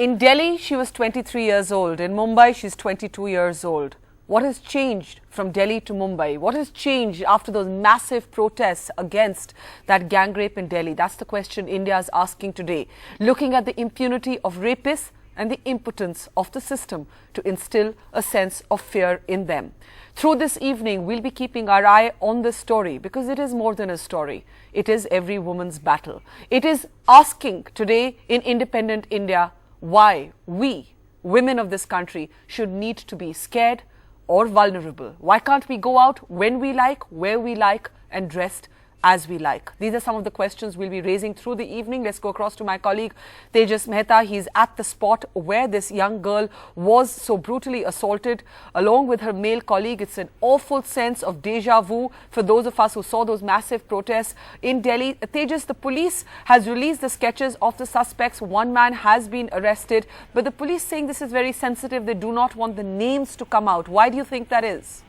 In Delhi, she was 23 years old. In Mumbai, she's 22 years old. What has changed from Delhi to Mumbai? What has changed after those massive protests against that gang rape in Delhi? That's the question India is asking today. Looking at the impunity of rapists and the impotence of the system to instill a sense of fear in them. Through this evening, we'll be keeping our eye on this story because it is more than a story. It is every woman's battle. It is asking today in independent India why we, women of this country, should need to be scared or vulnerable. Why can't we go out when we like, where we like, and dressed as we like? These are some of the questions we'll be raising through the evening. Let's go across to my colleague Tejas Mehta. He's at the spot where this young girl was so brutally assaulted along with her male colleague. It's an awful sense of deja vu for those of us who saw those massive protests in Delhi. Tejas, the police has released the sketches of the suspects. One man has been arrested, but the police saying this is very sensitive. They do not want the names to come out. Why do you think that is?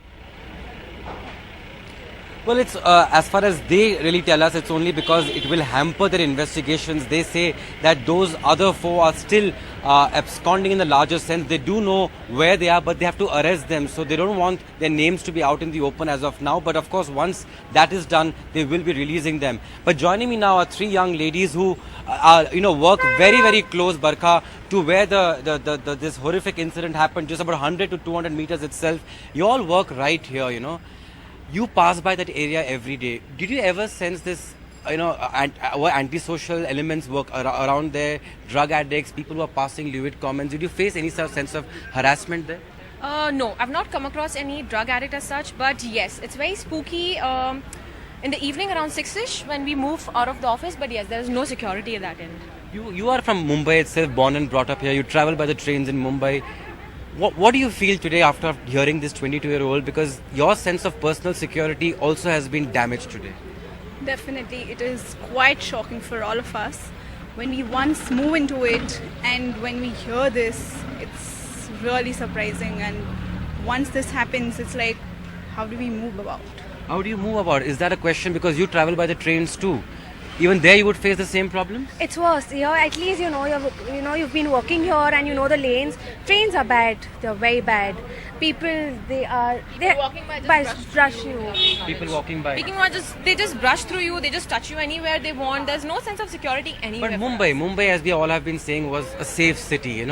Well, it's as far as they really tell us, it's only because it will hamper their investigations. They say that those other four are still absconding in the larger sense. They do know where they are, but they have to arrest them. So they don't want their names to be out in the open as of now. But of course, once that is done, they will be releasing them. But joining me now are three young ladies who work very, very close, Barkha, to where this horrific incident happened, just about 100 to 200 meters itself. You all work right here, You pass by that area every day. Did you ever sense this, antisocial elements work around there, drug addicts, people who are passing lewd comments? Did you face any sort of sense of harassment there? No, I've not come across any drug addict as such, but yes, it's very spooky in the evening around 6ish when we move out of the office, but yes, there is no security at that end. You are from Mumbai itself, born and brought up here. You travel by the trains in Mumbai. What do you feel today after hearing this 22-year-old? Because your sense of personal security also has been damaged today. Definitely, it is quite shocking for all of us. When we once move into it and when we hear this, it's really surprising. And once this happens, it's like, how do we move about? How do you move about? Is that a question? Because you travel by the trains too. Even there you would face the same problems? It's worse. Here, at least you've been working here and you know the lanes. Trains are bad. They're very bad. People walking by just brush you. People walking by. Speaking of they just brush through you. They just touch you anywhere they want. There's no sense of security anywhere. But Mumbai, as we all have been saying, was a safe city.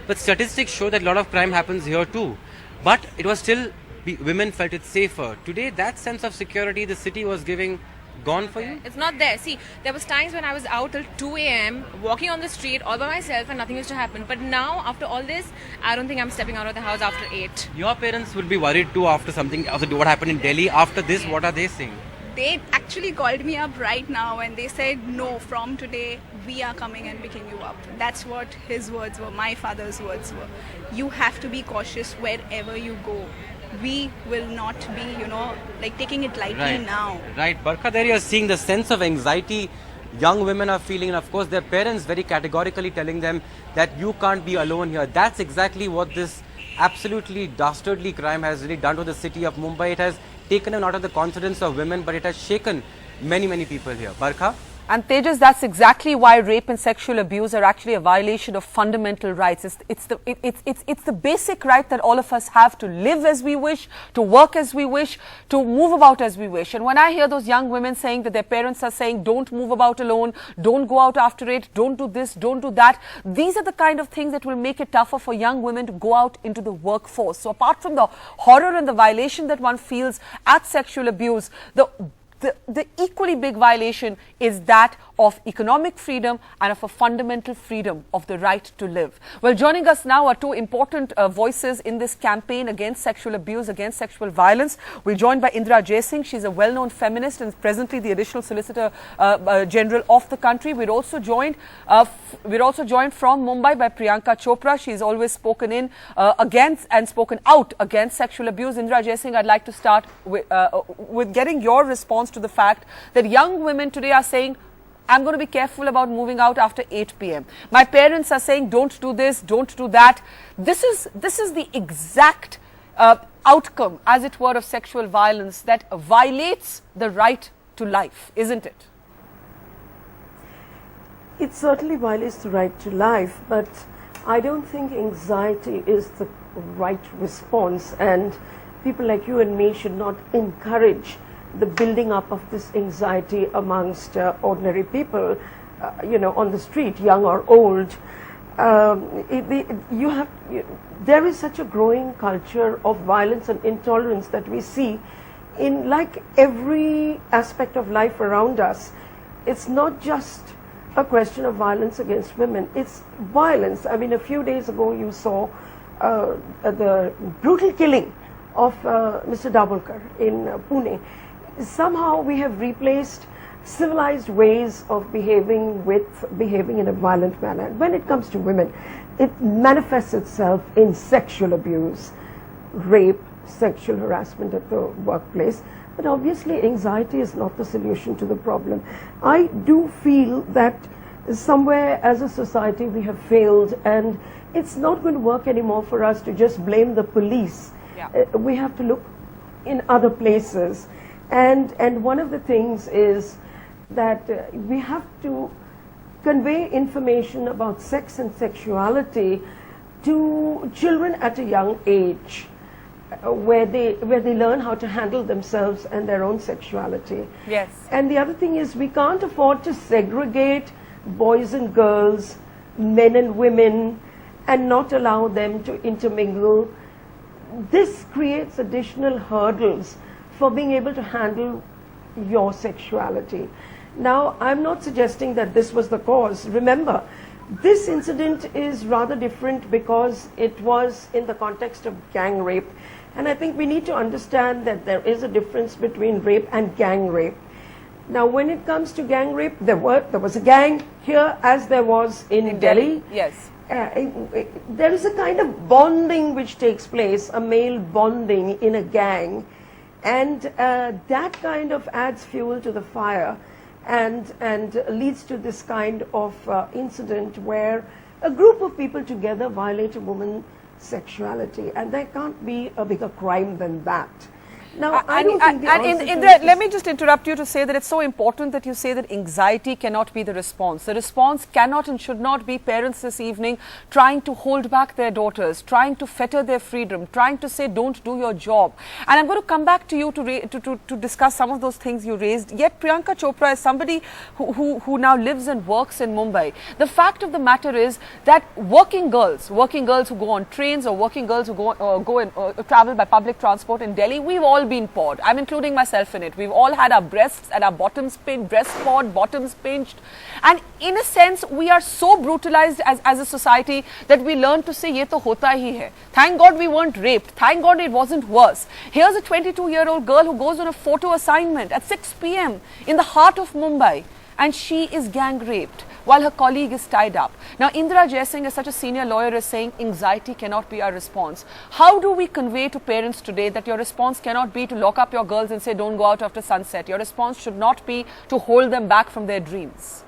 But statistics show that a lot of crime happens here too. But it was still women felt it safer. Today, that sense of security the city was giving. Gone for you? It's not there. See, there was times when I was out till 2 a.m. walking on the street all by myself and nothing used to happen. But now, after all this, I don't think I'm stepping out of the house after 8. Your parents would be worried too after what happened in Delhi. After this, what are they saying? They actually called me up right now and they said, no, from today, we are coming and picking you up. That's what his words were, my father's words were. You have to be cautious wherever you go. We will not be, taking it lightly now. Right. Barkha, there you're seeing the sense of anxiety young women are feeling, and of course their parents very categorically telling them that you can't be alone here. That's exactly what this absolutely dastardly crime has really done to the city of Mumbai. It has taken them out of the confidence of women, but it has shaken many, many people here. Barkha? And Tejas, that's exactly why rape and sexual abuse are actually a violation of fundamental rights. It's the basic right that all of us have to live as we wish, to work as we wish, to move about as we wish. And when I hear those young women saying that their parents are saying, don't move about alone, don't go out after it, don't do this, don't do that, these are the kind of things that will make it tougher for young women to go out into the workforce. So apart from the horror and the violation that one feels at sexual abuse, the equally big violation is that of economic freedom and of a fundamental freedom of the right to live. Well, joining us now are two important voices in this campaign against sexual abuse, against sexual violence. We're joined by Indra Jaising. She's a well-known feminist and presently the additional Solicitor General of the country. We're also joined from Mumbai by Priyanka Chopra. She's always spoken in against and spoken out against sexual abuse. Indra Jaising, I'd like to start with getting your response to the fact that young women today are saying, I'm going to be careful about moving out after 8 p.m. My parents are saying, don't do this, don't do that. This is the exact outcome, as it were, of sexual violence that violates the right to life, isn't it? It certainly violates the right to life, but I don't think anxiety is the right response, and people like you and me should not encourage the building up of this anxiety amongst ordinary people, on the street, young or old. There is such a growing culture of violence and intolerance that we see in like every aspect of life around us. It's not just a question of violence against women, it's violence. I mean, a few days ago you saw the brutal killing of Mr. Dabholkar in Pune. Somehow we have replaced civilized ways of behaving with behaving in a violent manner. When it comes to women, it manifests itself in sexual abuse, rape, sexual harassment at the workplace. But obviously anxiety is not the solution to the problem. I do feel that somewhere as a society we have failed, and it's not going to work anymore for us to just blame the police. Yeah. We have to look in other places. And one of the things is that we have to convey information about sex and sexuality to children at a young age, where they learn how to handle themselves and their own sexuality. Yes. And the other thing is, we can't afford to segregate boys and girls, men and women, and not allow them to intermingle. This creates additional hurdles for being able to handle your sexuality. Now, I'm not suggesting that this was the cause. Remember, this incident is rather different because it was in the context of gang rape. And I think we need to understand that there is a difference between rape and gang rape. Now, when it comes to gang rape, there was a gang here as there was in Delhi. Yes. There is a kind of bonding which takes place, a male bonding in a gang. And that kind of adds fuel to the fire and leads to this kind of incident where a group of people together violate a woman's sexuality, and there can't be a bigger crime than that. Now, I don't think the answer to Indra, this let is- me just interrupt you to say that it's so important that you say that anxiety cannot be the response. The response cannot and should not be parents this evening trying to hold back their daughters, trying to fetter their freedom, trying to say don't do your job. And I'm going to come back to you to discuss some of those things you raised. Yet Priyanka Chopra is somebody who now lives and works in Mumbai. The fact of the matter is that working girls who go on trains or working girls who go and travel by public transport in Delhi, we've all been pawed. I'm including myself in it. We've all had our breasts and our bottoms pinched, breast pawed, bottoms pinched. And in a sense, we are so brutalized as a society that we learn to say, ye to hota hi hai. Thank God we weren't raped. Thank God it wasn't worse. Here's a 22-year-old girl who goes on a photo assignment at 6 p.m. in the heart of Mumbai, and she is gang raped while her colleague is tied up. Now, Indra Jaisingh, as such a senior lawyer, is saying anxiety cannot be our response. How do we convey to parents today that your response cannot be to lock up your girls and say don't go out after sunset? Your response should not be to hold them back from their dreams.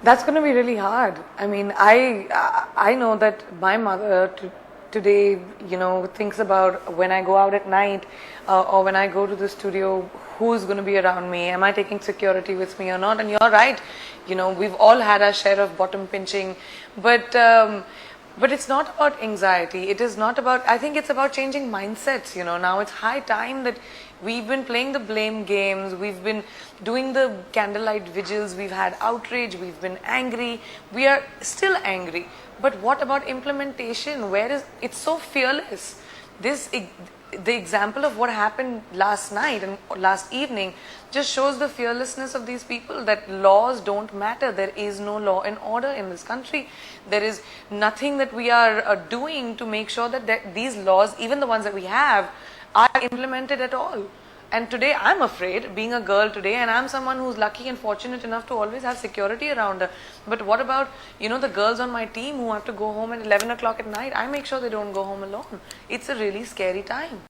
That's going to be really hard. I mean, I know that my mother today, thinks about when I go out at night or when I go to the studio, who's going to be around me? Am I taking security with me or not? And you're right. We've all had our share of bottom pinching, but it's not about anxiety. It is not about. I think it's about changing mindsets. Now it's high time that we've been playing the blame games. We've been doing the candlelight vigils. We've had outrage. We've been angry. We are still angry. But what about implementation? It's so fearless. The example of what happened last night and last evening just shows the fearlessness of these people, that laws don't matter. There is no law and order in this country. There is nothing that we are doing to make sure that these laws, even the ones that we have, are implemented at all. And today I'm afraid, being a girl today, and I'm someone who's lucky and fortunate enough to always have security around her. But what about, the girls on my team who have to go home at 11 o'clock at night? I make sure they don't go home alone. It's a really scary time.